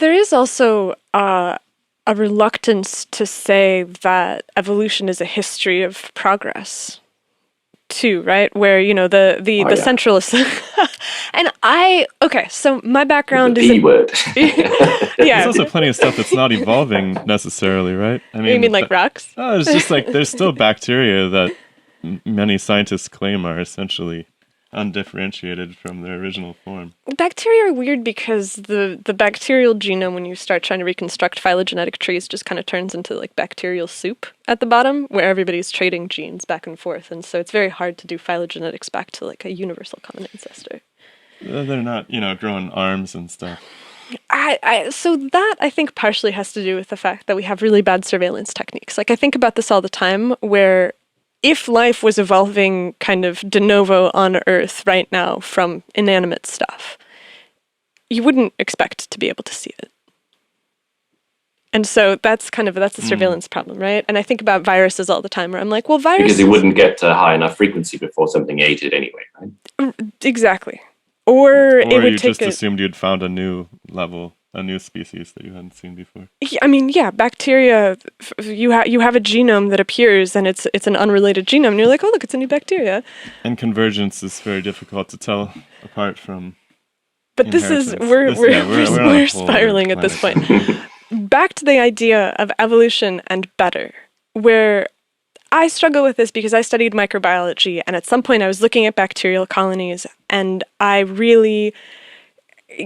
there is also a reluctance to say that evolution is a history of progress, too, right? Where, you know, the Oh yeah, centralist. And so my the background P isn't. word. There's Yeah. also plenty of stuff that's not evolving necessarily, right? I You mean mean, like rocks? it's just like there's still bacteria that many scientists claim are essentially undifferentiated from their original form. Bacteria are weird because the bacterial genome, when you start trying to reconstruct phylogenetic trees, just kind of turns into like bacterial soup at the bottom, where everybody's trading genes back and forth, and so it's very hard to do phylogenetics back to like a universal common ancestor. They're not, growing arms and stuff. So that I think partially has to do with the fact that we have really bad surveillance techniques. Like I think about this all the time, where if life was evolving kind of de novo on Earth right now from inanimate stuff, you wouldn't expect to be able to see it. And so that's a surveillance problem, right? And I think about viruses all the time where I'm like, well, viruses... Because it wouldn't get to high enough frequency before something ate it anyway, right? Exactly. Or it would you take just assumed you'd found a new level, a new species that you hadn't seen before. I mean, yeah, bacteria, you have a genome that appears and it's an unrelated genome, and you're like, oh, look, it's a new bacteria. And convergence is very difficult to tell apart from... But this is, we're spiraling at this point. Back to the idea of evolution and better, where I struggle with this because I studied microbiology, and at some point I was looking at bacterial colonies, and I really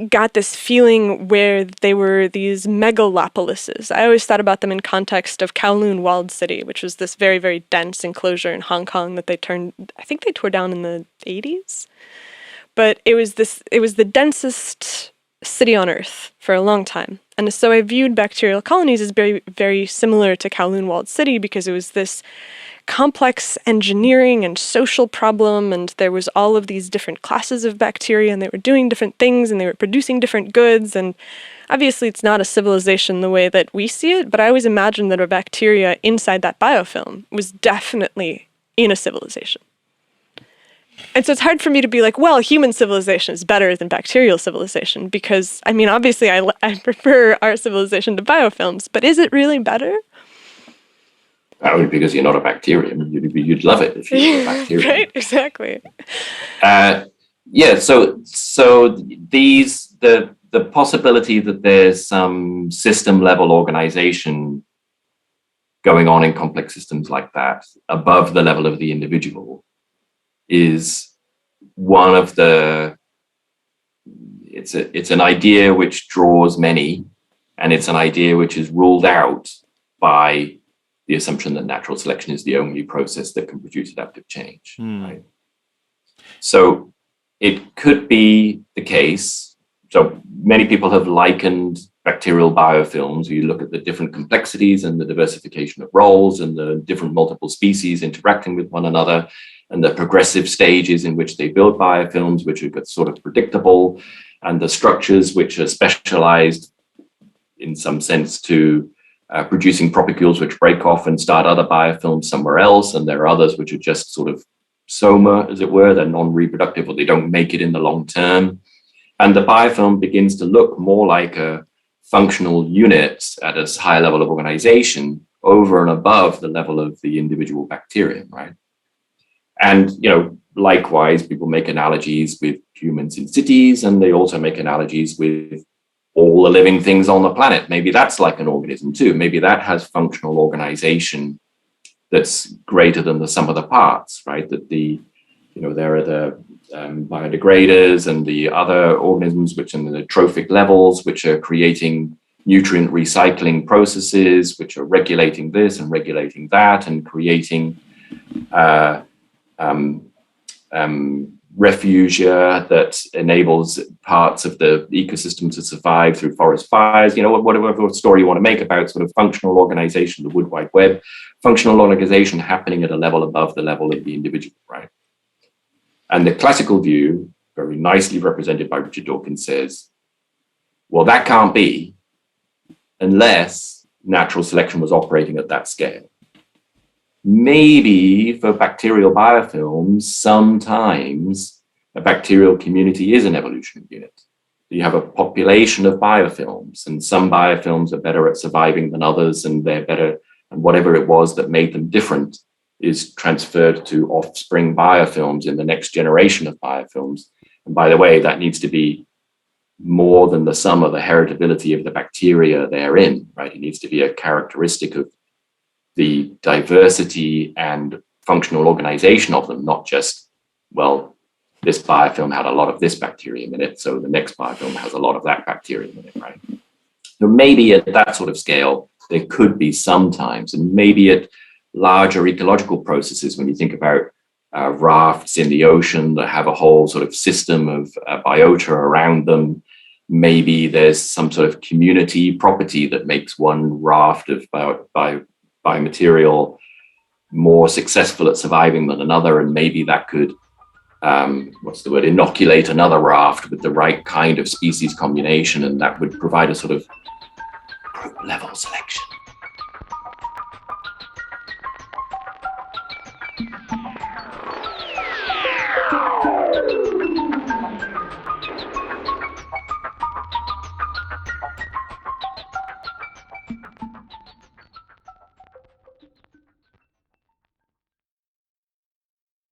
got this feeling where they were these megalopolises. I always thought about them in context of Kowloon Walled City, which was this very, very dense enclosure in Hong Kong that they tore down in the 80s. But it was the densest city on Earth for a long time. And so I viewed bacterial colonies as very, very similar to Kowloon Walled City because it was this complex engineering and social problem, and there was all of these different classes of bacteria, and they were doing different things, and they were producing different goods, and obviously it's not a civilization the way that we see it, but I always imagined that a bacteria inside that biofilm was definitely in a civilization. And so it's hard for me to be like, well, human civilization is better than bacterial civilization, because, I mean, obviously I prefer our civilization to biofilms, but is it really better? Only because you're not a bacterium. You'd love it if you were a bacterium. Right, exactly. Yeah, so the possibility that there's some system level organization going on in complex systems like that above the level of the individual is one of the, it's an idea which draws many, and it's an idea which is ruled out by the assumption that natural selection is the only process that can produce adaptive change. Right? So it could be the case. So many people have likened bacterial biofilms. You look at the different complexities and the diversification of roles and the different multiple species interacting with one another, and the progressive stages in which they build biofilms, which are sort of predictable, and the structures which are specialized in some sense to producing propagules which break off and start other biofilms somewhere else, and there are others which are just sort of soma, as it were. They're non-reproductive, or they don't make it in the long term. And the biofilm begins to look more like a functional unit at a higher level of organization over and above the level of the individual bacterium, right? And, likewise, people make analogies with humans in cities, and they also make analogies with all the living things on the planet. Maybe that's like an organism too. Maybe that has functional organization that's greater than the sum of the parts, right? That there are the biodegraders and the other organisms which are in the trophic levels, which are creating nutrient recycling processes, which are regulating this and regulating that, and creating refugia that enables parts of the ecosystem to survive through forest fires. Whatever story you want to make about sort of functional organization, the Wood Wide Web, functional organization happening at a level above the level of the individual, right? And the classical view, very nicely represented by Richard Dawkins, says, well, that can't be unless natural selection was operating at that scale. Maybe for bacterial biofilms, sometimes a bacterial community is an evolutionary unit. you have a population of biofilms, and some biofilms are better at surviving than others, and they're better, and whatever it was that made them different is transferred to offspring biofilms in the next generation of biofilms. And by the way, that needs to be more than the sum of the heritability of the bacteria they're in, right? It needs to be a characteristic of the diversity and functional organization of them, not just, well, this biofilm had a lot of this bacterium in it, so the next biofilm has a lot of that bacterium in it, right? So maybe at that sort of scale, there could be sometimes, and maybe at larger ecological processes, when you think about rafts in the ocean that have a whole sort of system of biota around them, maybe there's some sort of community property that makes one raft of biomaterial more successful at surviving than another, and maybe that could inoculate another raft with the right kind of species combination, and that would provide a sort of group level selection.